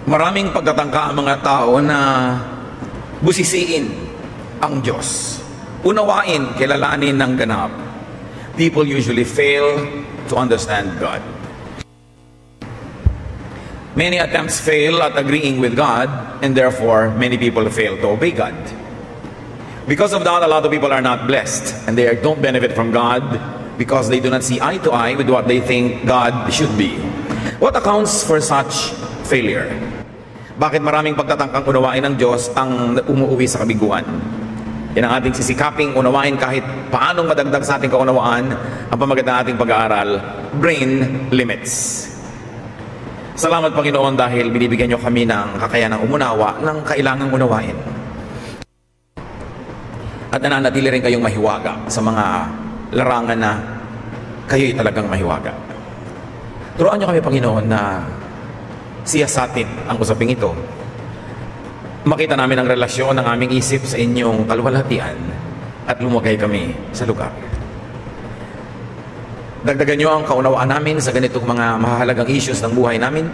Maraming pagtatangka ang mga tao na busisiin ang Diyos. Unawain, kilalanin ng ganap. People usually fail to understand God. Many attempts fail at agreeing with God, and therefore many people fail to obey God. Because of that, a lot of people are not blessed, and they don't benefit from God because they do not see eye to eye with what they think God should be. What accounts for such failure? Bakit maraming pagtatangkang unawain ng Diyos ang umuuwi sa kabiguan? Yan ang ating sisikaping unawain kahit paanong madagdag sa ating kaunawaan ang pamagitan ng ating pag-aaral, brain limits. Salamat Panginoon dahil binibigyan niyo kami ng kakayanang umunawa ng kailangang unawain. At nananatili rin kayong mahiwaga sa mga larangan na kayo'y talagang mahiwaga. Turuan niyo kami Panginoon na siyasatin ang usaping ito. Makita namin ang relasyon ng aming isip sa inyong kaluwalhatian at lumagay kami sa lugar. Dagdagan niyo ang kaunawaan namin sa ganitong mga mahalagang issues ng buhay namin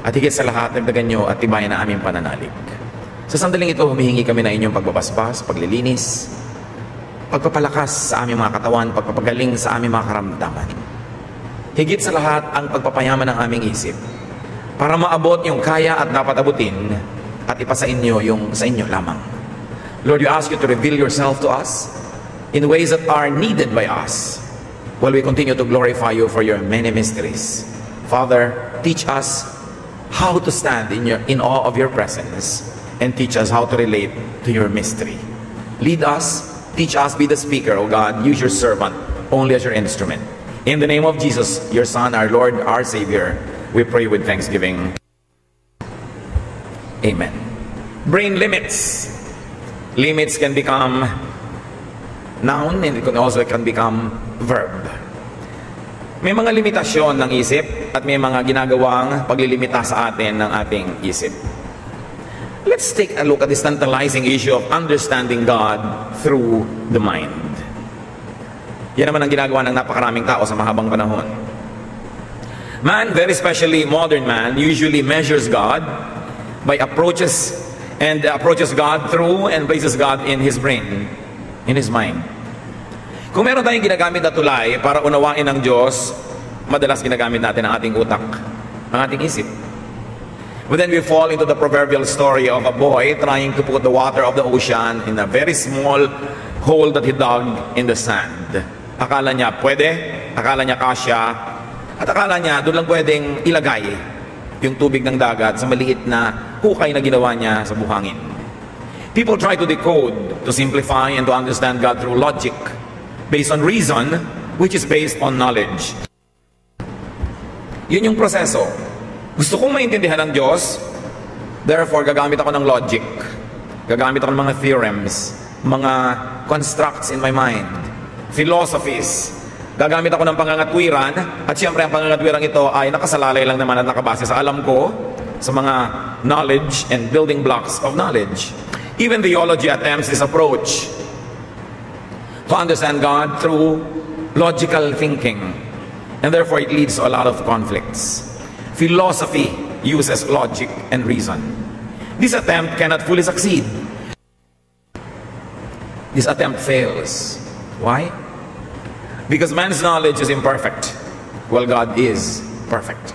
at higit sa lahat, dagdagan niyo at tibayan na aming pananalig. Sa sandaling ito, humihingi kami na inyong pagbabasbas, paglilinis, pagpapalakas sa aming mga katawan, pagpapagaling sa aming mga karamdaman. Higit sa lahat, ang pagpapayaman ng aming isip para maabot yung kaya at dapat abutin at ipasa inyo yung sa inyo lamang. Lord, we ask you to reveal yourself to us in ways that are needed by us while we continue to glorify you for your many mysteries. Father, teach us how to stand in awe of your presence and teach us how to relate to your mystery. Lead us, teach us, be the speaker, O God. Use your servant only as your instrument. In the name of Jesus, your Son, our Lord, our Savior, we pray with thanksgiving. Amen. Brain limits. Limits can become noun and it can also become verb. May mga limitasyon ng isip at may mga ginagawang paglilimita sa atin ng ating isip. Let's take a look at this tantalizing issue of understanding God through the mind. Yan naman ang ginagawa ng napakaraming tao sa mahabang panahon. Man, very especially modern man, usually measures God by approaches God through and places God in his brain, in his mind. Kung meron tayong ginagamit na tulay para unawain ng Diyos, madalas ginagamit natin ang ating utak, ang ating isip. But then we fall into the proverbial story of a boy trying to put the water of the ocean in a very small hole that he dug in the sand. Akala niya pwede, akala niya kasya, at akala niya doon lang pwedeng ilagay yung tubig ng dagat sa maliit na hukay na ginawa niya sa buhangin. People try to decode, to simplify, and to understand God through logic, based on reason, which is based on knowledge. Yun yung proseso. Gusto kong maintindihan ng Diyos, therefore gagamit ako ng logic. Gagamit ako ng mga theorems, mga constructs in my mind, philosophies. Gagamit ako ng pangangatwiran, at siyempre ang pangangatwiran ito ay nakasalalay lang naman at nakabase sa alam ko, sa mga knowledge and building blocks of knowledge. Even theology attempts this approach to understand God through logical thinking, and therefore it leads to a lot of conflicts. Philosophy uses logic and reason. This attempt cannot fully succeed. This attempt fails. Why? Because man's knowledge is imperfect, while God is perfect.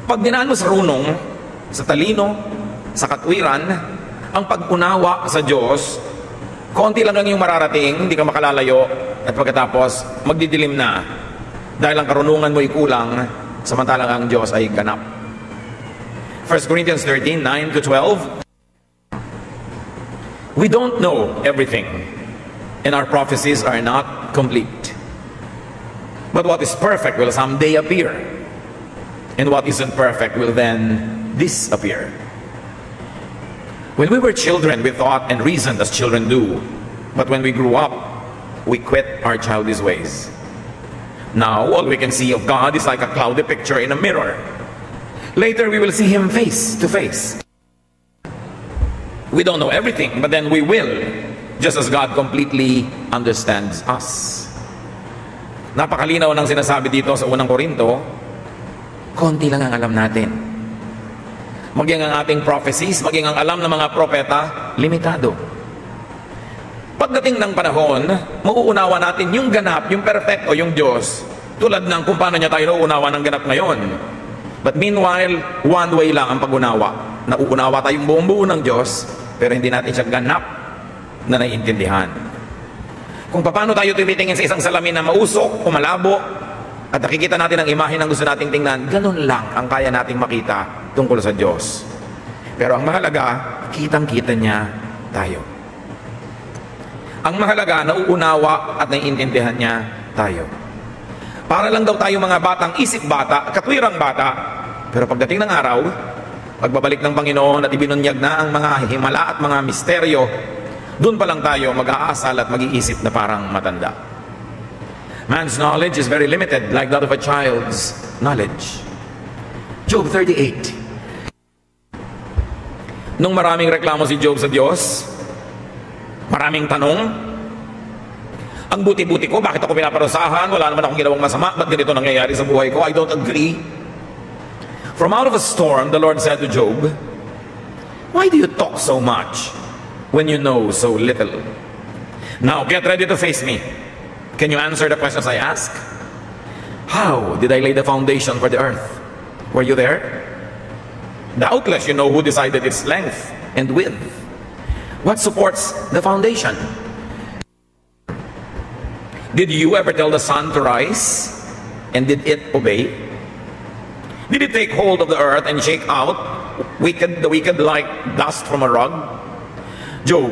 Pag dinaan mo sa runong, sa talino, sa katwiran, ang pag-unawa sa Diyos, konti lang yung mararating, hindi ka makalalayo, at pagkatapos, magdidilim na. Dahil ang karunungan mo ay kulang, samantalang ang Diyos ay ganap. 1 Corinthians 13, 9-12. We don't know everything, and our prophecies are not complete. But what is perfect will someday appear, and what isn't perfect will then disappear. When we were children, we thought and reasoned as children do. But when we grew up, we quit our childish ways. Now, all we can see of God is like a cloudy picture in a mirror. Later, we will see Him face to face. We don't know everything, but then we will, just as God completely understands us. Napakalinaw ng sinasabi dito sa unang Korinto konti lang ang alam natin. Maging ang ating prophecies, maging ang alam ng mga propeta, limitado. Pagdating ng panahon, mauunawa natin yung ganap, yung perfecto, yung Diyos, tulad ng kung paano niya tayo nauunawa ng ganap ngayon. But meanwhile, one way lang ang pag-unawa. Nauunawa tayong buong-buo ng Diyos, pero hindi natin siya ganap na naiintindihan. Kung paano tayo tumitingin sa isang salamin na mausok o malabo, at nakikita natin ang imahe ng gusto nating tingnan, ganun lang ang kaya nating makita tungkol sa Diyos. Pero ang mahalaga, kitang-kita niya tayo. Ang mahalaga, nauunawa at naiintindihan niya tayo. Para lang daw tayo mga batang isip bata, katwirang bata, pero pagdating ng araw, pagbabalik ng Panginoon at ibinunyag na ang mga himala at mga misteryo, doon pa lang tayo mag-aasal at mag-iisip na parang matanda. Man's knowledge is very limited, like that of a child's knowledge. Job 38. Nung maraming reklamo si Job sa Diyos, maraming tanong, ang buti-buti ko, bakit ako pinaparusahan? Wala naman akong ginawang masama, ba't ganito nangyayari sa buhay ko? I don't agree. From out of a storm, the Lord said to Job, why do you talk so much when you know so little? Now get ready to face me. Can you answer the questions I ask? How did I lay the foundation for the earth? Were you there? Doubtless you know who decided its length and width. What supports the foundation? Did you ever tell the sun to rise? And did it obey? Did it take hold of the earth and shake out the wicked like dust from a rug? Job,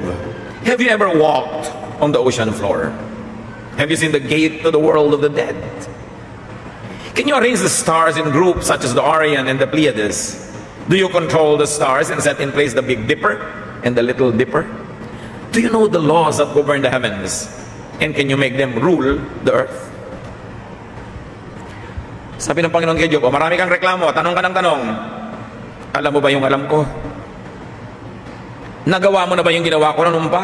have you ever walked on the ocean floor? Have you seen the gate to the world of the dead? Can you arrange the stars in groups such as the Orion and the Pleiades? Do you control the stars and set in place the Big Dipper and the Little Dipper? Do you know the laws that govern the heavens? And can you make them rule the earth? Sabi ng Panginoon kay Job, marami kang reklamo, tanong ka ng tanong. Alam mo ba yung alam ko? Nagawa mo na ba yung ginawa ko noon pa?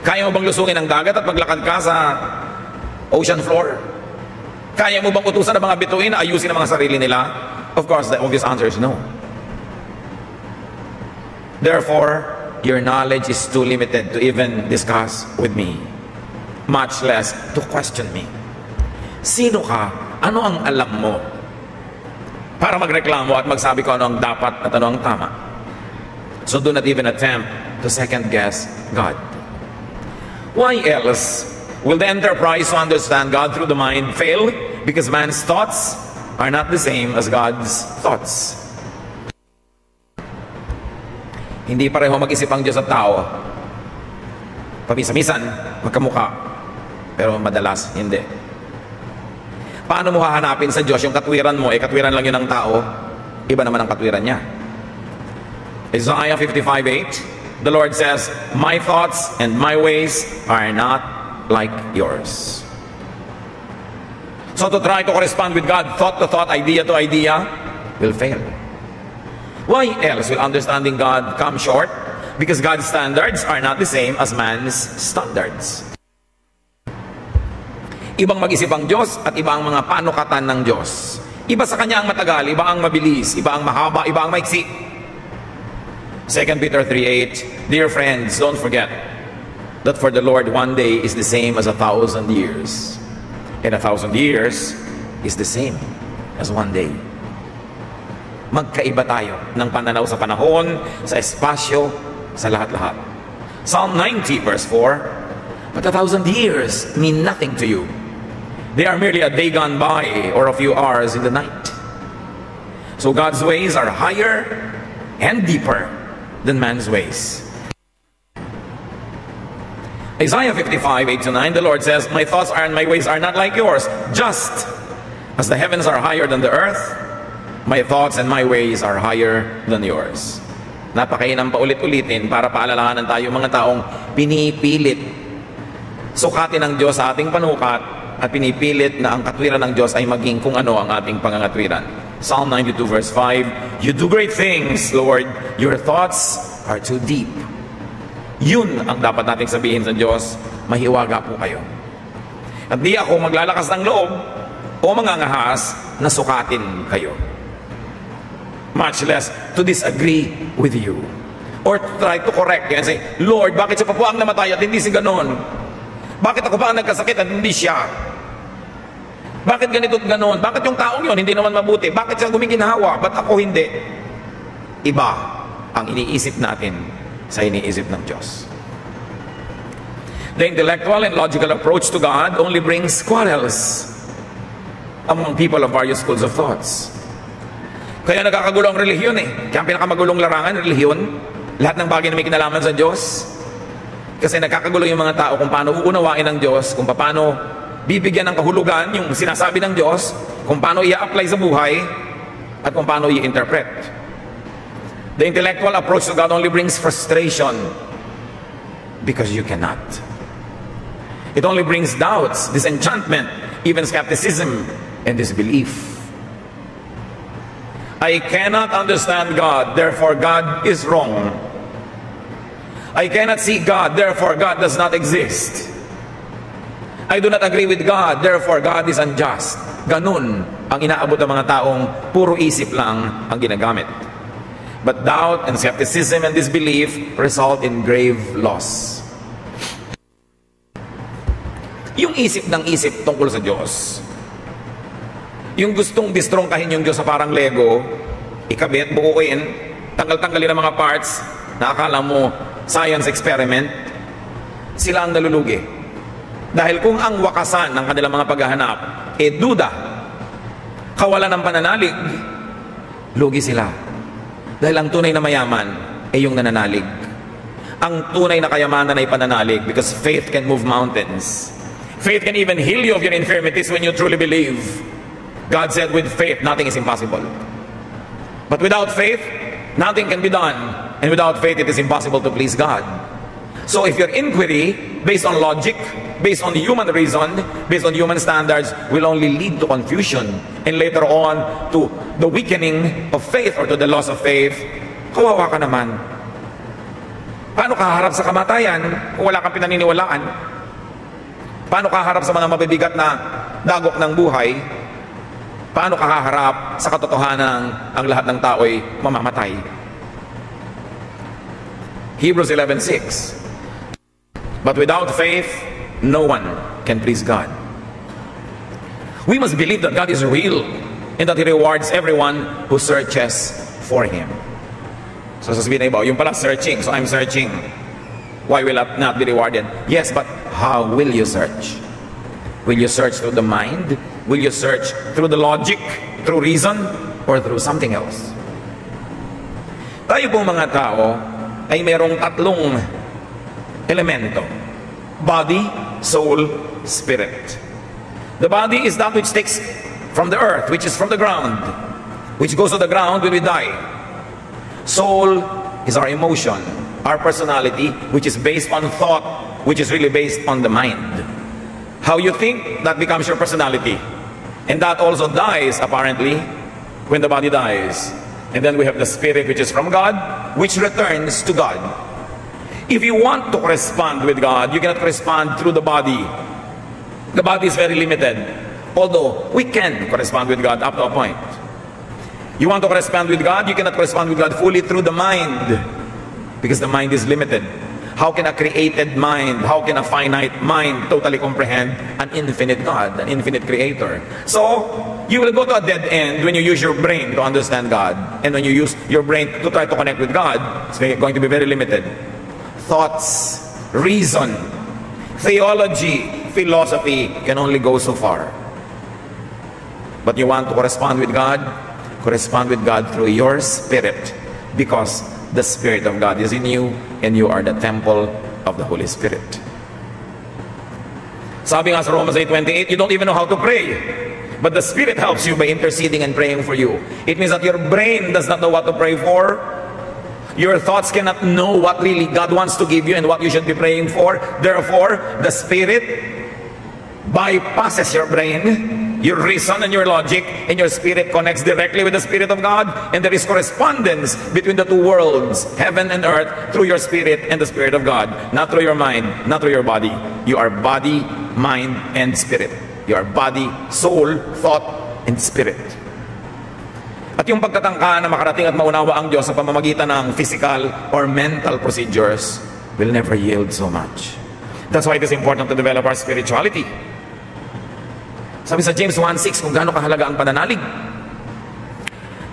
Kaya mo bang lusungin ang dagat at maglakad ka sa ocean floor? Kaya mo bang utusan ng mga bituin na ayusin ang mga sarili nila? Of course, the obvious answer is no. Therefore, your knowledge is too limited to even discuss with me, much less to question me. Sino ka? Ano ang alam mo? Para magreklamo at magsabi ko ano ang dapat at ano ang tama. So do not even attempt to second guess God. Why else will the enterprise to understand God through the mind fail? Because man's thoughts are not the same as God's thoughts. Hindi pareho mag-isip ang Diyos at tao. Pamisa-misan, magkamukha. Pero madalas, hindi. Paano mo hahanapin sa Diyos yung katwiran mo? Katwiran lang yun ng tao. Iba naman ang katwiran niya. Isaiah 55:8. The Lord says, my thoughts and my ways are not like yours. So to try to correspond with God, thought to thought, idea to idea, will fail. Why else will understanding God come short? Because God's standards are not the same as man's standards. Ibang mag-isip ang Diyos at iba ang mga panukatan ng Diyos. Iba sa Kanya ang matagal, iba ang mabilis, iba ang mahaba, iba ang maiksi. 2 Peter 3:8, dear friends, don't forget that for the Lord 1 day is the same as 1,000 years, and 1,000 years is the same as 1 day. Magkaiba tayo ng pananaw sa panahon, sa espasyo, sa lahat-lahat. Psalm 90 verse 4, but 1,000 years mean nothing to you. They are merely a day gone by or a few hours in the night. So God's ways are higher and deeper than man's ways. Isaiah 55:8-9, the Lord says, my thoughts and my ways are not like yours. Just as the heavens are higher than the earth, my thoughts and my ways are higher than yours. Napakainam paulit-ulitin para paalalahanan tayo mga taong pinipilit sukatin ng Diyos sa ating panukat at pinipilit na ang katwiran ng Diyos ay maging kung ano ang ating pangangatwiran. Psalm 92 verse 5, you do great things, Lord. Your thoughts are too deep. Yun ang dapat nating sabihin sa Diyos, mahiwaga po kayo. At di ako maglalakas ng loob o mangangahas na sukatin kayo. Much less to disagree with you. Or try to correct you and say, Lord, bakit siya pa po ang namatay at hindi si ganon? Bakit ako pa ang nagkasakit at hindi siya? Bakit ganito at ganon? Bakit yung taong yun hindi naman mabuti? Bakit siya gumiginhawa? Ba't ako hindi? Iba ang iniisip natin sa iniisip ng Diyos. The intellectual and logical approach to God only brings quarrels among people of various schools of thoughts. Kaya nagkakagulo ang relihiyon eh. Kaya ang pinakamagulong larangan, relihiyon, lahat ng bagay na may kinalaman sa Diyos. Kasi nagkakagulo yung mga tao kung paano uunawain ng Diyos, kung paano bibigyan ng kahulugan yung sinasabi ng Diyos, kung paano i-apply sa buhay, at kung paano i-interpret. The intellectual approach to God only brings frustration because you cannot. It only brings doubts, disenchantment, even skepticism and disbelief. I cannot understand God, therefore God is wrong. I cannot see God, therefore God does not exist. I do not agree with God, therefore God is unjust. Ganun ang inaabot ng mga taong puro isip lang ang ginagamit. But doubt and skepticism and disbelief result in grave loss. Yung isip ng isip tungkol sa Diyos, yung gustong distrongkahin yung Diyos sa parang Lego, ikabit, buuin, tanggal-tanggalin ang mga parts na akala mo science experiment, sila ang nalulugi. Dahil kung ang wakasan ng kanilang mga paghahanap duda, kawalan ng pananalig, lugi sila. Dahil ang tunay na mayaman ay yung nananalig. Ang tunay na kayamanan ay pananalig, because faith can move mountains. Faith can even heal you of your infirmities when you truly believe. God said with faith, nothing is impossible. But without faith, nothing can be done. And without faith, it is impossible to please God. So if your inquiry, based on logic, based on human reason, based on human standards, will only lead to confusion. And later on, to the weakening of faith or to the loss of faith, kawawa ka naman. Paano ka harap sa kamatayan kung wala kang pinaniniwalaan? Paano ka harap sa mga mabibigat na dagok ng buhay? Paano ka haharap sa katotohanan ang lahat ng tao'y mamamatay? Hebrews 11:6. But without faith, no one can please God. We must believe that God is real and that He rewards everyone who searches for Him. So sasabihin na iba, yung pala searching, so I'm searching. Why will I not be rewarded? Yes, but how will you search? Will you search through the mind? Will you search through the logic, through reason, or through something else? Tayo pong mga tao ay mayroong tatlong elemento: body, soul, spirit. The body is that which takes from the earth, which is from the ground, which goes to the ground when we die. Soul is our emotion, our personality, which is based on thought, which is really based on the mind. How you think, that becomes your personality. And that also dies, apparently, when the body dies. And then we have the spirit, which is from God, which returns to God. If you want to correspond with God, you cannot correspond through the body. The body is very limited. Although, we can correspond with God up to a point. You want to correspond with God, you cannot correspond with God fully through the mind. Because the mind is limited. How can a created mind, how can a finite mind totally comprehend an infinite God, an infinite creator? So, you will go to a dead end when you use your brain to understand God. And when you use your brain to try to connect with God, it's going to be very limited. Thoughts, reason, theology, philosophy can only go so far. But you want to correspond with God through your spirit, because the Spirit of God is in you, and you are the temple of the Holy Spirit. Sabi nga sa Romans 8:28, you don't even know how to pray, but the Spirit helps you by interceding and praying for you. It means that your brain does not know what to pray for. Your thoughts cannot know what really God wants to give you and what you should be praying for. Therefore, the Spirit bypasses your brain, your reason and your logic, and your spirit connects directly with the Spirit of God, and there is correspondence between the two worlds, heaven and earth, through your spirit and the Spirit of God, not through your mind, not through your body. You are body, mind, and spirit. You are body, soul, thought, and spirit. At yung pagtatangka na makarating at maunawa ang Diyos sa pamamagitan ng physical or mental procedures will never yield so much. That's why it is important to develop our spirituality. Sabi sa James 1:6 kung gaano kahalaga ang pananalig.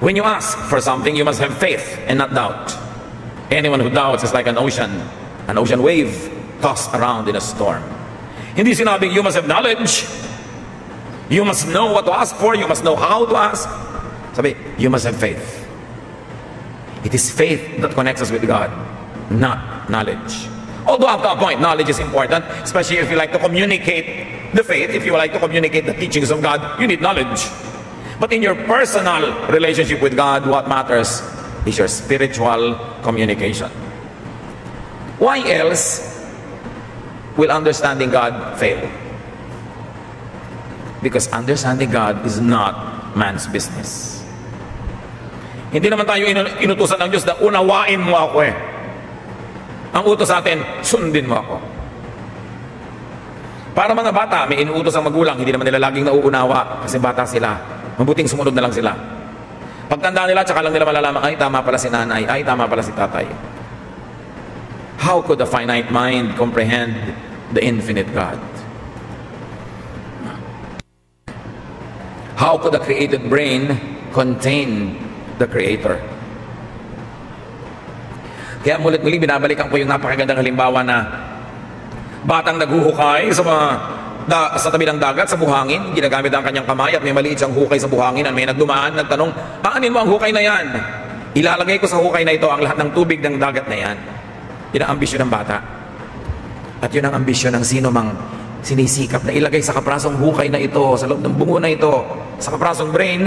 When you ask for something, you must have faith and not doubt. Anyone who doubts is like an ocean wave tossed around in a storm. Hindi sinabing you must have knowledge. You must know what to ask for. You must know how to ask. Sabi, you must have faith. It is faith that connects us with God, not knowledge. Although up to a point, knowledge is important, especially if you like to communicate the faith, if you like to communicate the teachings of God, you need knowledge. But in your personal relationship with God, what matters is your spiritual communication. Why else will understanding God fail? Because understanding God is not man's business. Hindi naman tayo inutusan ng Diyos na unawain mo ako eh. Ang utos sa atin, sundin mo ako. Para mga bata, may inuutos ang magulang, hindi naman nila laging nauunawa kasi bata sila. Mabuting sumunod na lang sila. Pagtanda nila, tsaka lang nila malalaman, ay tama pala si nanay, ay tama pala si tatay. How could a finite mind comprehend the infinite God? How could a created brain contain the Creator? Kaya mulit-muli binabalikan ko yung napakagandang halimbawa na batang naghuhukay sa tabi ng dagat, sa buhangin, ginagamit ang kanyang kamay at may maliit siyang hukay sa buhangin at may nagdumaan, nagtanong, paanin mo ang hukay na yan? Ilalagay ko sa hukay na ito ang lahat ng tubig ng dagat na yan. Yun ang ambisyon ng bata. At yun ang ambisyon ng sino mang sinisikap na ilagay sa kaprasong hukay na ito, sa loob ng bungo na ito, sa kaprasong brain,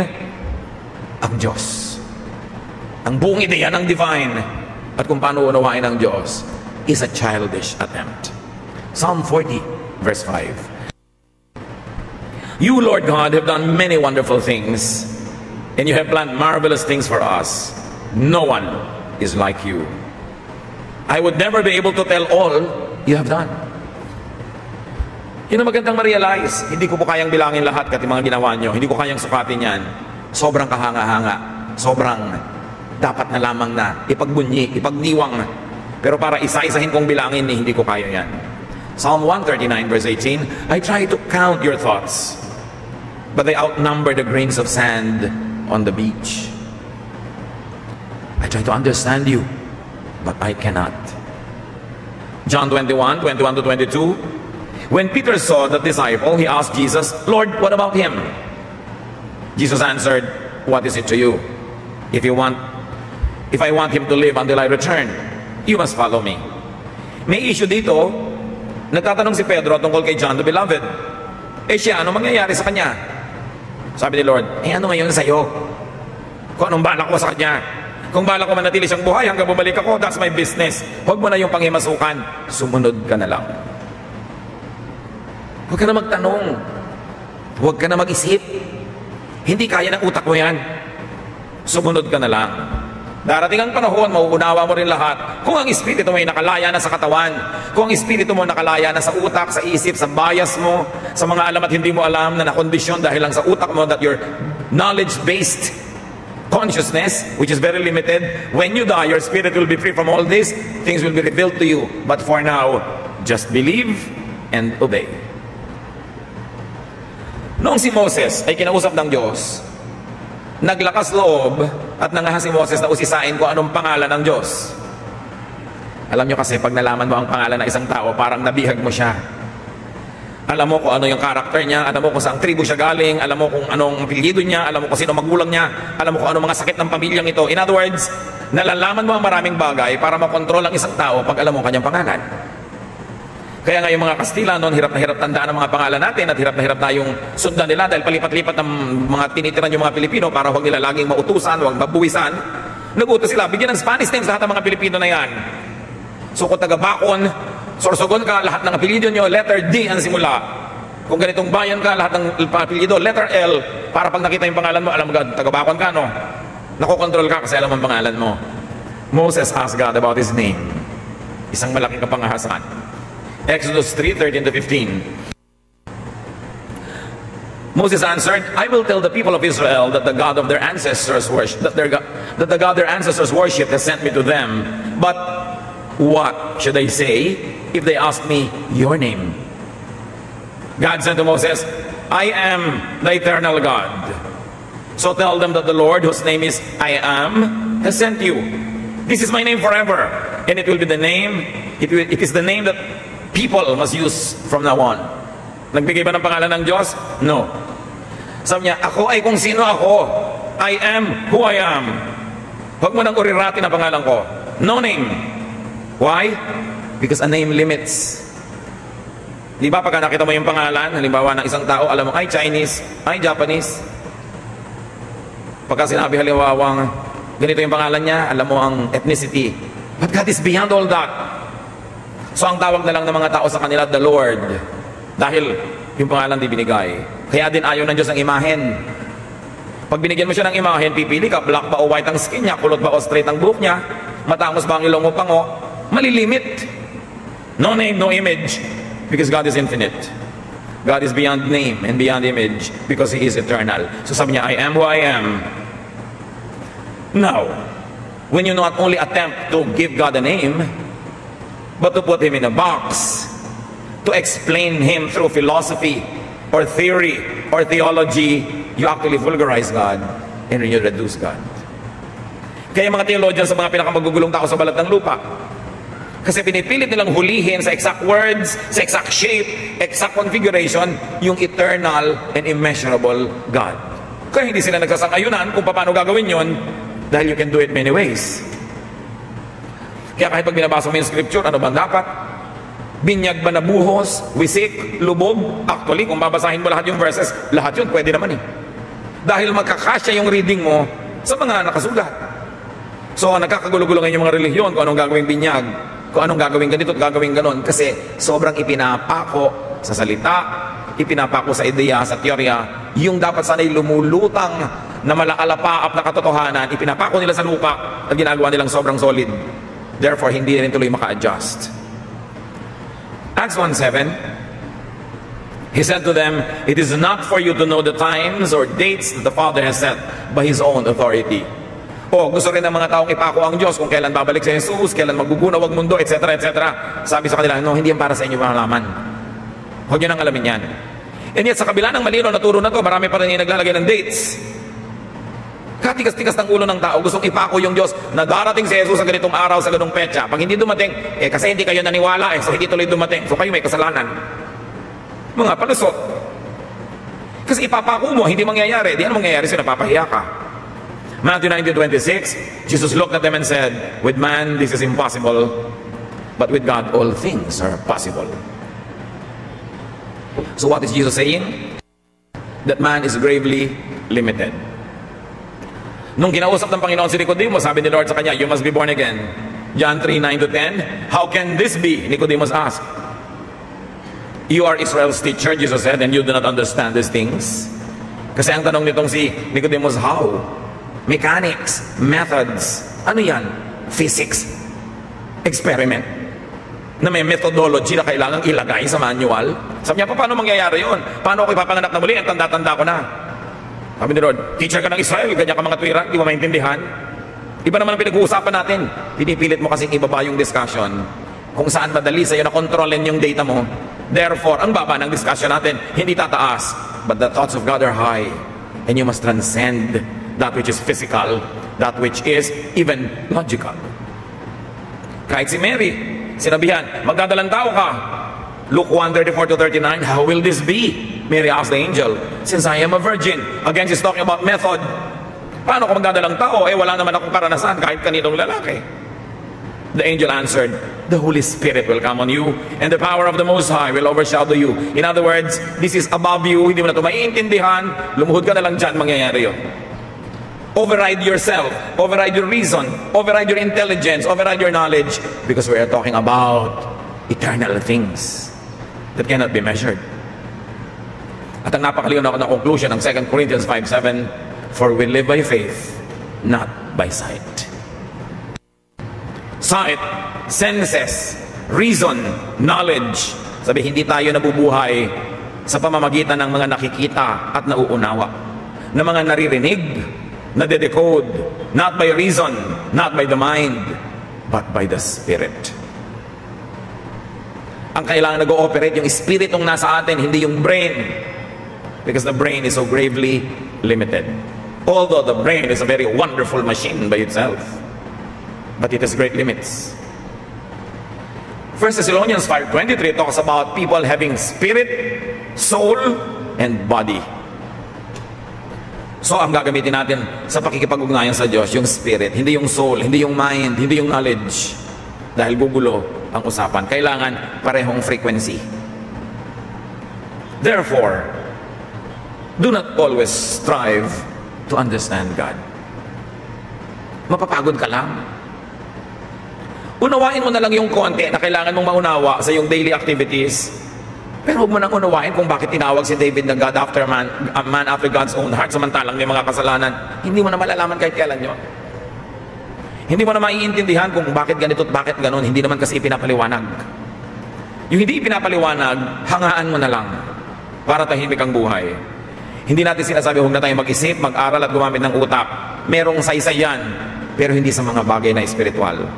ang Diyos. Ang buong ideya ng divine at kung paano unawain ng Diyos is a childish attempt. Psalm 40, verse 5. You, Lord God, have done many wonderful things, and you have planned marvelous things for us. No one is like you. I would never be able to tell all you have done. Yun ang magandang ma-realize. Hindi ko po kayang bilangin lahat kasi mga ginawa nyo. Hindi ko kayang sukatin yan. Sobrang kahanga-hanga. Sobrang dapat na lamang na ipagbunyi, ipagdiwang. Pero para isa-isahin kong bilangin, hindi ko kaya yan. Psalm 139 verse 18, I try to count your thoughts, but they outnumber the grains of sand on the beach. I try to understand you, but I cannot. John 21:21-22, when Peter saw the disciple, he asked Jesus, Lord, what about him? Jesus answered, what is it to you? If I want him to live until I return, you must follow me. May issue dito. Nagtatanong si Pedro tungkol kay John the Beloved. Eh siya, ano mangyayari sa kanya? Sabi ni Lord, ano ngayon sa'yo? Kung anong balak ko sa kanya? Kung balak ko manatili siyang buhay hanggang bumalik ako, that's my business. Huwag mo na yung panghimasukan. Sumunod ka na lang. Huwag ka na magtanong. Huwag ka na mag-isip. Hindi kaya ng utak mo yan. Sumunod ka na lang. Darating ang panahon, mauunawa mo rin lahat. Kung ang espiritu mo ay nakalaya na sa katawan, kung ang espiritu mo nakalaya na sa utak, sa isip, sa bias mo, sa mga alam at hindi mo alam na nakondisyon dahil lang sa utak mo, that your knowledge-based consciousness, which is very limited, when you die, your spirit will be free from all this, things will be revealed to you. But for now, just believe and obey. Noong si Moses ay kinausap ng Diyos, naglakas loob at nangahas si Moses na usisain kung anong pangalan ng Diyos. Alam nyo kasi, pag nalaman mo ang pangalan ng isang tao, parang nabihag mo siya. Alam mo kung ano yung karakter niya, alam mo kung saan tribu siya galing, alam mo kung anong apelyido niya, alam mo kung sino magulang niya, alam mo kung anong mga sakit ng pamilyang ito. In other words, nalalaman mo ang maraming bagay para makontrol ang isang tao pag alam mo kanyang pangalan. Kaya nga yung mga Kastila noon, hirap na hirap tandaan ang mga pangalan natin at hirap na hirap tayong sundan nila dahil palipat-lipat ng mga tinitiran yung mga Pilipino para huwag nila laging mautusan, huwag mabuwisan. Nag-utos sila, bigyan ng Spanish names lahat ng mga Pilipino na yan. So kung taga-Bacon, Sorsogon ka, lahat ng apelyido nyo, letter D ang simula. Kung ganitong bayan ka, lahat ng apelyido, letter L, para pag nakita yung pangalan mo, alam mo, taga-Bacon ka, no? Nakokontrol ka kasi alam ang pangalan mo. Moses asked God about his name. Isang malaking kapangahasan. Exodus 3:13-15. Moses answered, I will tell the people of Israel that the God of their ancestors worship, that the God their ancestors worship has sent me to them. But what should I say if they ask me your name? God said to Moses, I am the eternal God. So tell them that the Lord, whose name is I am, has sent you. This is my name forever, and it will be the name, it is the name that people must use from now on. Nagbigay ba ng pangalan ng Diyos? No. Sabi niya, ako ay kung sino ako. I am who I am. Huwag mo nang urirati na pangalan ko. No name. Why? Because a name limits. Di ba pagka nakita mo yung pangalan, halimbawa ng isang tao, alam mo, ay Chinese, ay Japanese. Pagka sinabi halimbawa, ganito yung pangalan niya, alam mo ang ethnicity. But God is beyond all that. So ang tawag na lang ng mga tao sa kanila, the Lord. Dahil yung pangalan di binigay. Kaya din ayaw ng Diyos ang imahen. Pag binigyan mo siya ng imahen, pipili ka, black ba o white ang skin niya, kulot ba o straight ang buhok niya, matangos ba ang ilong mo pango, malilimit. No name, no image. Because God is infinite. God is beyond name and beyond image because He is eternal. So sabi niya, I am who I am. Now, when you not only attempt to give God a name, but to put Him in a box, to explain Him through philosophy or theory or theology, you actually vulgarize God and you reduce God. Kaya mga theologians sa mga pinakamagugulong tao sa balat ng lupa, kasi pinipilit nilang hulihin sa exact words, sa exact shape, exact configuration, yung eternal and immeasurable God. Kaya hindi sila nagsasang-ayunan kung paano gagawin yon, dahil you can do it many ways. Kaya kahit pag binabasa mo yung scripture, ano bang dapat? Binyag ba na buhos, wisik, lubog? Actually, kung babasahin mo lahat yung verses, lahat yun pwede naman eh. Dahil magkakasya yung reading mo sa mga nakasulat. So, nagkakagulo-gulo ngayon yung mga relihiyon kung anong gagawing binyag, kung anong gagawin ganito at gagawin ganon. Kasi sobrang ipinapako sa salita, ipinapako sa ideya, sa teorya, yung dapat sana'y lumulutang na malakalapaap na katotohanan, ipinapako nila sa lupa at ginagawa nilang sobrang solid. Therefore, hindi rin tuloy maka-adjust. Acts 1:7, He said to them, it is not for you to know the times or dates that the Father has set by His own authority. O, gusto rin ng mga taong ipako ang Diyos kung kailan babalik si Jesus, kailan maggugunaw ang mundo, etc. etc. Sabi sa kanila, no, hindi yan para sa inyo malaman. Huwag nyo nang alamin yan. And yet, sa kabila ng malino na turo na to, marami pa rin yung naglalagay ng dates. Katigas-tigas ng ulo ng tao, gustong ipako yung Diyos na darating si Jesus sa ganitong araw, sa ganitong petsa. Pag hindi dumating, kasi hindi kayo naniwala, so hindi tuloy dumating, so kayo may kasalanan. Mga palusot. Kasi ipapako mo, hindi mangyayari. Di ano mangyayari, so napapahiya ka. Matthew 19:26, Jesus looked at them and said, with man this is impossible, but with God all things are possible. So what is Jesus saying? That man is gravely limited. Nung kinausap ng Panginoon si Nicodemus, sabi ni Lord sa kanya, you must be born again. John 3:9-10, how can this be? Nicodemus asked. You are Israel's teacher, Jesus said, and you do not understand these things. Kasi ang tanong nitong si Nicodemus, how? Mechanics, methods, ano yan? Physics, experiment, na may methodology na kailangang ilagay sa manual. Sabi niya, paano mangyayari yun? Paano ako ipapanganak na muli? Ang tanda-tanda ko na. Sabi ni Lord, teacher ka ng Israel, ganyan ka mga tuwira, di mo maintindihan. Iba naman ang pinag-uusapan natin. Pinipilit mo kasing ibaba yung discussion kung saan madali sa'yo na kontrolin yung data mo. Therefore, ang baba ng discussion natin, hindi tataas. But the thoughts of God are high. And you must transcend that which is physical, that which is even logical. Kahit si Mary, sinabihan, magdadalang tao ka. Luke 1:34-39, how will this be? Mary asked the angel, since I am a virgin. Again, she's talking about method. Paano ko magdadalang tao? Wala naman akong karanasan kahit kaninong lalaki. The angel answered, the Holy Spirit will come on you, and the power of the Most High will overshadow you. In other words, this is above you, hindi mo na ito maiintindihan, lumuhod ka na lang dyan, mangyayari yun. Override yourself, override your reason, override your intelligence, override your knowledge, because we are talking about eternal things that cannot be measured. At ang napakalinaw na conclusion ng 2 Corinthians 5:7, for we live by faith, not by sight. Sight, senses, reason, knowledge. Sabi, hindi tayo nabubuhay sa pamamagitan ng mga nakikita at nauunawa, na mga naririnig, nade-decode, not by reason, not by the mind, but by the Spirit. Ang kailangan nag-ooperate yung Spiritong nasa atin, hindi yung brain, because the brain is so gravely limited. Although the brain is a very wonderful machine by itself, but it has great limits. 1 Thessalonians 5:23 talks about people having spirit, soul, and body. So ang gagamitin natin sa pakikipag-ugnayan sa Diyos, yung spirit, hindi yung soul, hindi yung mind, hindi yung knowledge. Dahil gugulo ang usapan. Kailangan parehong frequency. Therefore, do not always strive to understand God. Mapapagod ka lang. Unawain mo na lang yung konti na kailangan mong maunawa sa iyong daily activities. Pero huwag mo nang unawain kung bakit tinawag si David na God after man, a man after God's own heart, samantalang may mga kasalanan. Hindi mo na malalaman kahit kailan yun. Hindi mo na maiintindihan kung bakit ganito at bakit ganon. Hindi naman kasi ipinapaliwanag. Yung hindi ipinapaliwanag, hangaan mo na lang para tahimik ang buhay. Hindi natin sinasabi huwag na tayo mag-isip, mag-aral at gumamit ng utak. Merong saysay yan, pero hindi sa mga bagay na espiritual.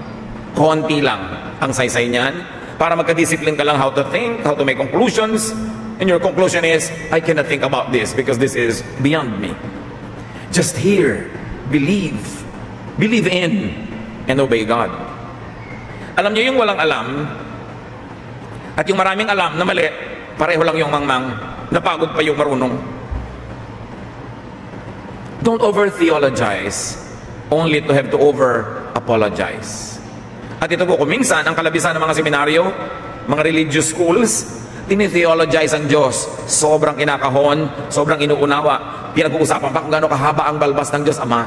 Konti lang ang saysay niyan para magka-discipline ka lang how to think, how to make conclusions, and your conclusion is, I cannot think about this because this is beyond me. Just hear, believe in, and obey God. Alam niyo yung walang alam at yung maraming alam na mali, pareho lang yung mangmang, napagod pa yung marunong. Don't over-theologize only to have to over-apologize. At ito po, kuminsan, ang kalabisan ng mga seminaryo, mga religious schools, tinitheologize ang Diyos. Sobrang kinakahon, sobrang inuunawa. Pinag-uusapan pa kung gano'ng kahaba ang balbas ng Diyos Ama.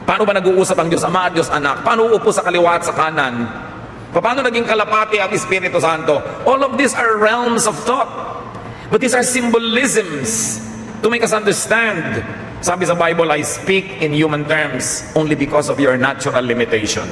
Paano ba nag-uusap ang Diyos Ama at Diyos Anak? Paano uupo sa kaliwa at sa kanan? Paano naging kalapati ang Espiritu Santo? All of these are realms of thought. But these are symbolisms to make us understand. Sabi sa Bible, I speak in human terms only because of your natural limitation.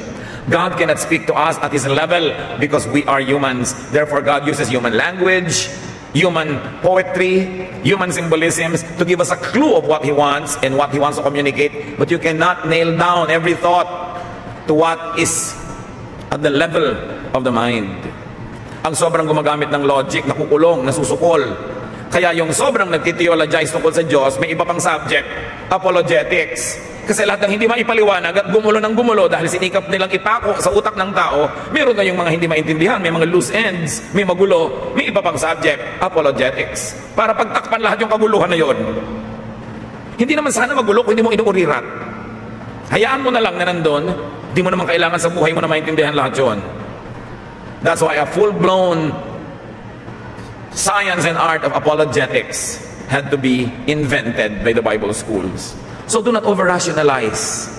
God cannot speak to us at His level because we are humans. Therefore, God uses human language, human poetry, human symbolisms to give us a clue of what He wants and what He wants to communicate. But you cannot nail down every thought to what is at the level of the mind. Ang sobrang gumagamit ng logic, nakukulong, nasusukol. Kaya yung sobrang nagtiteologize tungkol sa Diyos, may iba pang subject, apologetics. Kasi lahat ng hindi maipaliwanag at gumulo ng gumulo dahil sinikap nilang ipako sa utak ng tao, meron na yung mga hindi maintindihan, may mga loose ends, may magulo, may iba pang subject, apologetics. Para pagtakpan lahat yung kaguluhan na yon. Hindi naman sana magulo kung hindi mo inuurirat. Hayaan mo na lang na nandun, hindi mo naman kailangan sa buhay mo na maintindihan lahat yon. That's why a full-blown science and art of apologetics had to be invented by the Bible schools. So do not over-rationalize.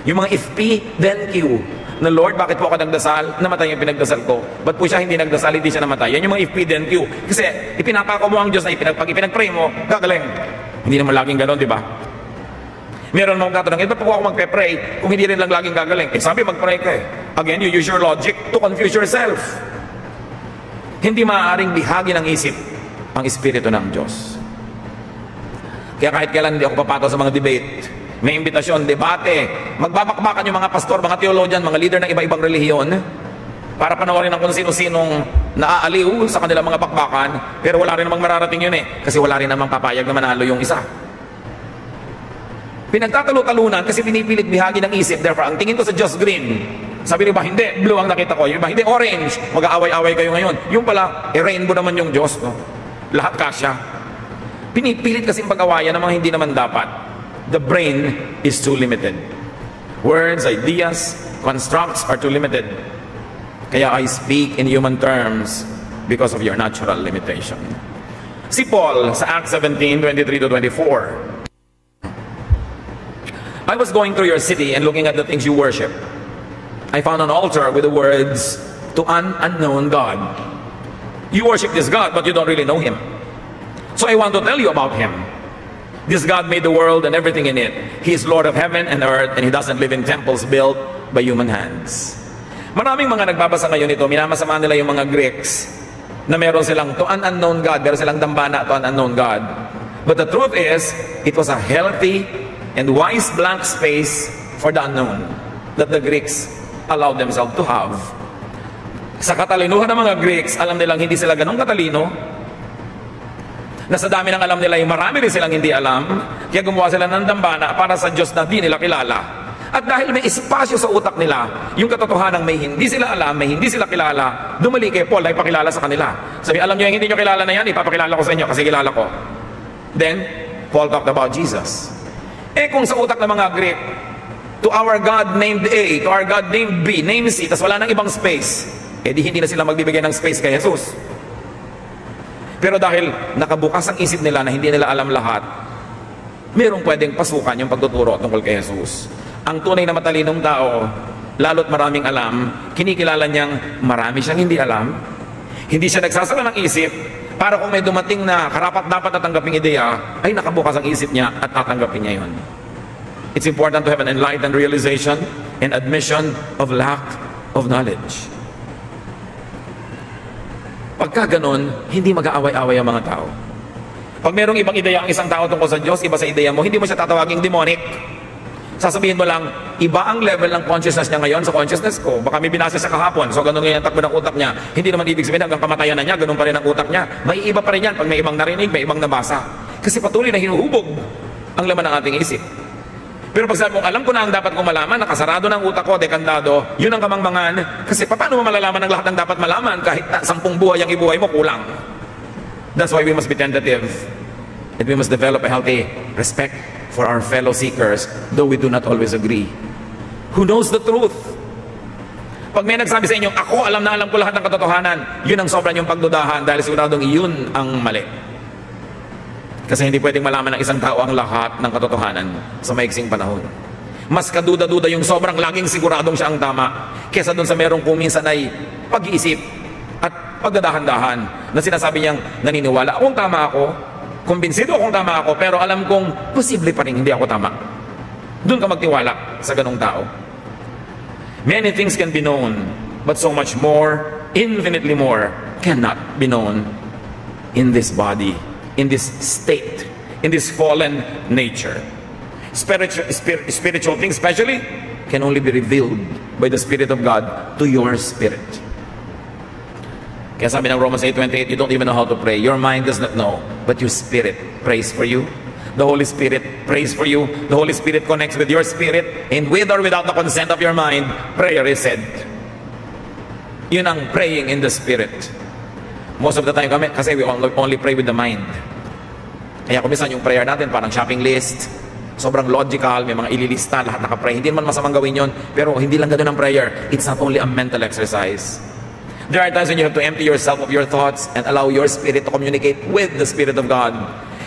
Yung mga if P, then Q. Na Lord, bakit po ako nagdasal? Namatay yung pinagdasal ko. Ba't po siya hindi nagdasal, hindi siya namatay? Yan yung mga if P, then Q. Kasi ipinapako mo ang Diyos na pag ipinag-pray mo, gagaling. Hindi naman laging ganon, di ba? Meron mong tatanong, ba't po ako magpe-pray kung hindi rin lang laging gagaling? Sabi, mag-pray ka eh. Again, you use your logic to confuse yourself. Hindi maaaring bihagi ng isip ang Espiritu ng Diyos. Kaya kahit kailan hindi ako papato sa mga debate, may imbitasyon, debate, magbabakbakan yung mga pastor, mga theologian, mga leader ng iba-ibang relihiyon para panawarin ng kung sino-sinong naaaliw sa kanilang mga bakbakan, pero wala rin namang mararating yun eh, kasi wala rin namang papayag na manalo yung isa. Pinagtatalo-talunan kasi pinipilit bihagi ng isip, therefore ang tingin ko sa Diyos green. Sabi niyo ba, hindi, blue ang nakita ko. Yung iba, hindi, orange. Mag-aaway-away kayo ngayon. Yung pala, rainbow naman yung Diyos. No? Lahat kasya. Pinipilit kasing pag-awayan ng mga hindi naman dapat. The brain is too limited. Words, ideas, constructs are too limited. Kaya I speak in human terms because of your natural limitation. Si Paul sa Acts 17:23-24. I was going through your city and looking at the things you worship. I found an altar with the words, to an unknown God. You worship this God, but you don't really know Him. So I want to tell you about Him. This God made the world and everything in it. He is Lord of heaven and earth, and He doesn't live in temples built by human hands. Maraming mga nagbabasa ngayon ito, minamasama nila yung mga Greeks na meron silang to an unknown God, meron silang dambana to an unknown God. But the truth is, it was a healthy and wise blank space for the unknown that the Greeks allowed themselves to have. Sa katalinuhan ng mga Greeks, alam nilang hindi sila ganong katalino, na sa dami ng alam nila, yung marami rin silang hindi alam, kaya gumawa sila ng dambana para sa Diyos na di nila kilala. At dahil may espasyo sa utak nila, yung katotohanan may hindi sila alam, may hindi sila kilala, dumali kay Paul na ipakilala sa kanila. Sabi, alam nyo yung hindi nyo kilala na yan, ipapakilala ko sa inyo kasi kilala ko. Then, Paul talked about Jesus. Eh kung sa utak ng mga Greek, to our God named A, to our God named B, named C, tas wala nang ibang space, eh di hindi na sila magbibigay ng space kay Jesus. Pero dahil nakabukas ang isip nila na hindi nila alam lahat, mayroong pwedeng pasukan yung pagtuturo tungkol kay Jesus. Ang tunay na matalinong tao, lalo't maraming alam, kinikilala niyang marami siyang hindi alam. Hindi siya nagsasara ng isip para kung may dumating na karapat-dapat na tanggaping ideya, ay nakabukas ang isip niya at tatanggapin niya yun. It's important to have an enlightened realization and admission of lack of knowledge. Pagka ganun, hindi mag-aaway-away ang mga tao. Pag mayroong ibang ideya ang isang tao tungkol sa Diyos, iba sa ideya mo, hindi mo siya tatawaging demonic. Sasabihin mo lang, iba ang level ng consciousness niya ngayon sa consciousness ko. Baka may binasa siya kahapon, so ganun ngayon ang takbo ng utak niya. Hindi naman ibig sabihin hanggang kamatayan na niya, ganun pa rin ang utak niya. May iba pa rin yan pag may ibang narinig, may ibang nabasa. Kasi patuloy na hinuhubog ang laman ng ating isip. Pero pag sabi mong, alam ko na ang dapat kong malaman, nakasarado ng utak ko, dekandado, yun ang kamangmangan. Kasi paano mo malalaman ang lahat ng dapat malaman kahit 10 buhay ang ibuhay mo, kulang. That's why we must be tentative. And we must develop a healthy respect for our fellow seekers, though we do not always agree. Who knows the truth? Pag may nagsabi sa inyo, ako alam na alam ko lahat ng katotohanan, yun ang sobrang yung pagdudahan dahil siguradong iyon ang mali. Kasi hindi pwedeng malaman ng isang tao ang lahat ng katotohanan sa maiksing panahon. Mas kaduda-duda yung sobrang laging siguradong siya ang tama kesa dun sa merong kuminsan ay pag-iisip at pagdadahan-dahan na sinasabi niyang naniniwala akong tama ako, kumbinsido akong tama ako, pero alam kong posible pa rin hindi ako tama. Doon ka magtiwala sa ganong tao. Many things can be known, but so much more, infinitely more, cannot be known in this body, in this state, in this fallen nature. Spiritual things especially can only be revealed by the Spirit of God to your spirit. Kaya sabi ng Romans 8:28, you don't even know how to pray. Your mind does not know, but your spirit prays for you. The Holy Spirit prays for you. The Holy Spirit connects with your spirit, and with or without the consent of your mind, prayer is said. Yun ang praying in the Spirit. Most of the time kami, kasi we only pray with the mind. Kaya kumisan yung prayer natin, parang shopping list, sobrang logical, may mga ililista, lahat nakapray. Hindi naman masamang gawin yun, pero hindi lang ganun ang prayer. It's not only a mental exercise. There are times when you have to empty yourself of your thoughts and allow your spirit to communicate with the Spirit of God.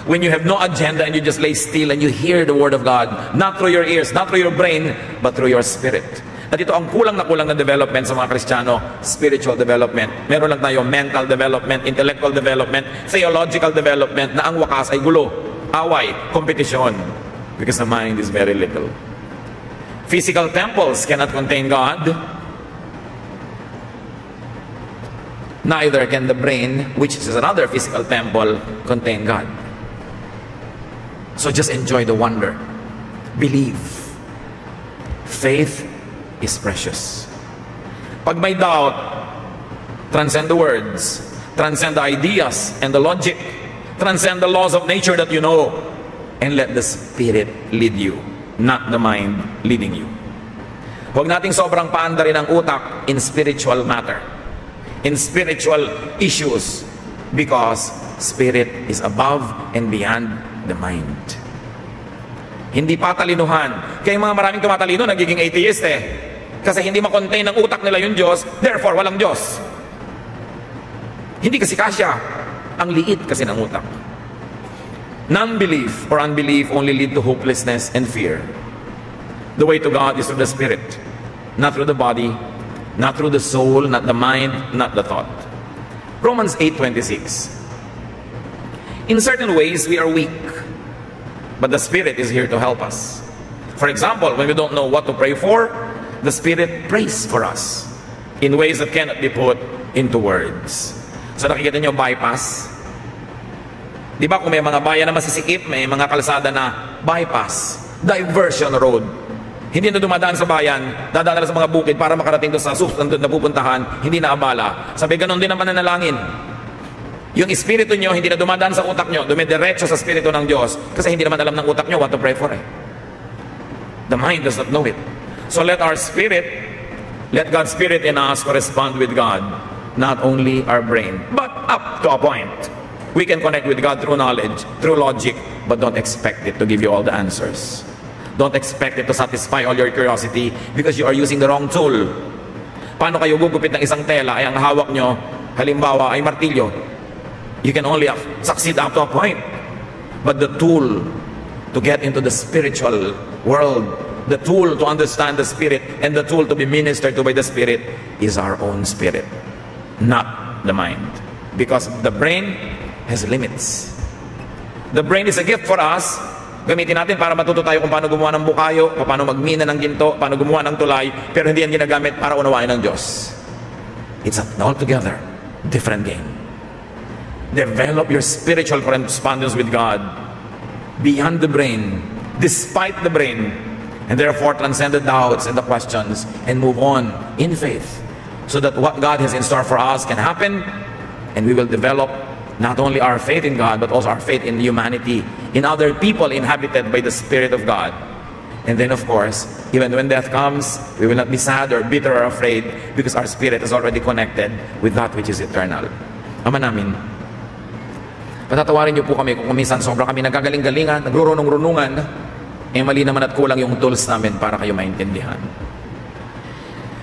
When you have no agenda and you just lay still and you hear the Word of God, not through your ears, not through your brain, but through your spirit. At ito ang kulang na development sa mga Kristiyano, spiritual development. Meron lang tayo mental development, intellectual development, theological development, na ang wakas ay gulo, away, competition, because the mind is very little. Physical temples cannot contain God. Neither can the brain, which is another physical temple, contain God. So just enjoy the wonder. Believe. Faith is precious. Pag may doubt, transcend the words, transcend the ideas and the logic, transcend the laws of nature that you know, and let the Spirit lead you, not the mind leading you. Huwag nating sobrang paandarin ang utak in spiritual matter, in spiritual issues, because spirit is above and beyond the mind. Hindi patalinuhan. Kaya mga maraming tumatalino nagiging atheist eh. Kasi hindi makontain ng utak nila yung Diyos, therefore walang Diyos. Hindi kasi kasya. Ang liit kasi ng utak. Non-belief or unbelief only lead to hopelessness and fear. The way to God is through the Spirit, not through the body, not through the soul, not the mind, not the thought. Romans 8:26. In certain ways, we are weak, but the Spirit is here to help us. For example, when we don't know what to pray for, the Spirit prays for us in ways that cannot be put into words. So nakikita nyo, bypass. Di ba kung may mga bayan na masisikip, may mga kalsada na bypass, diversion road. Hindi na dumadaan sa bayan, dadaan na sa mga bukid para makarating doon sa susunod na pupuntahan, hindi na abala. Sabi, ganun din naman nanalangin. Yung espiritu nyo, hindi na dumadaan sa utak nyo, dumidiretso sa espiritu ng Diyos, kasi hindi naman alam ng utak nyo what to pray for eh. The mind does not know it. So let our spirit, let God's spirit in us correspond with God, not only our brain, but up to a point. We can connect with God through knowledge, through logic, but don't expect it to give you all the answers. Don't expect it to satisfy all your curiosity because you are using the wrong tool. Paano kayo gugupit ng isang tela ay ang hawak nyo, halimbawa, ay martilyo? You can only succeed up to a point. But the tool to get into the spiritual world, the tool to understand the Spirit, and the tool to be ministered to by the Spirit is our own spirit, not the mind. Because the brain has limits. The brain is a gift for us. Gamitin natin para matuto tayo kung paano gumawa ng bukayo, paano magmina ng ginto, paano gumawa ng tulay, pero hindi yan ginagamit para unawain ng Diyos. It's an altogether different game. Develop your spiritual correspondence with God beyond the brain, despite the brain, and therefore transcend the doubts and the questions and move on in faith so that what God has in store for us can happen, and we will develop not only our faith in God, but also our faith in humanity, in other people inhabited by the Spirit of God. And then, of course, even when death comes, we will not be sad or bitter or afraid because our spirit is already connected with that which is eternal. Ama namin, patatawarin niyo po kami kung minsan sobrang kami nagagaling-galingan, nagrurunong-runungan, eh mali naman at kulang yung tools namin para kayo maintindihan.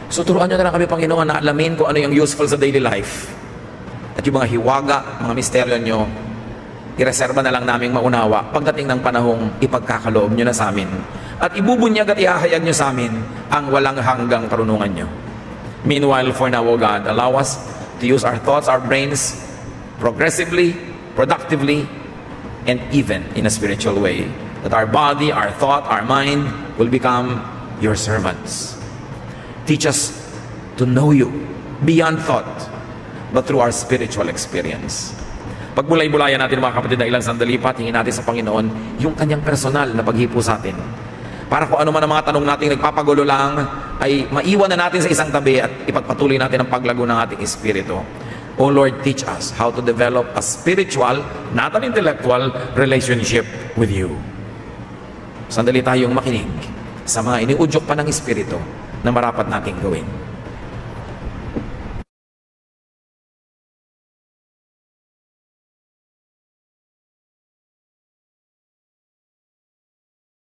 So turuan niyo na lang kami, Panginoon, na alamin kung ano yung useful sa daily life. At yung mga hiwaga, mga misteryo nyo, ireserba na lang naming maunawa pagdating ng panahong ipagkakaloob nyo na sa amin. At ibubunyag at ihahayag nyo sa amin ang walang hanggang karunungan nyo. Meanwhile, for now, O God, allow us to use our thoughts, our brains, progressively, productively, and even in a spiritual way. That our body, our thought, our mind will become your servants. Teach us to know you beyond thought, but through our spiritual experience. Pagbulay-bulayan natin mga kapatid na ilang sandali pa, tingin natin sa Panginoon yung kanyang personal na paghipo sa atin. Para kung ano man ang mga tanong natin nagpapagulo lang, ay maiwan na natin sa isang tabi at ipagpatuloy natin ang paglago ng ating espiritu. O Lord, teach us how to develop a spiritual, not an intellectual, relationship with you. Sandali tayong makinig sa mga iniudyok pa ng espiritu na marapat nating gawin.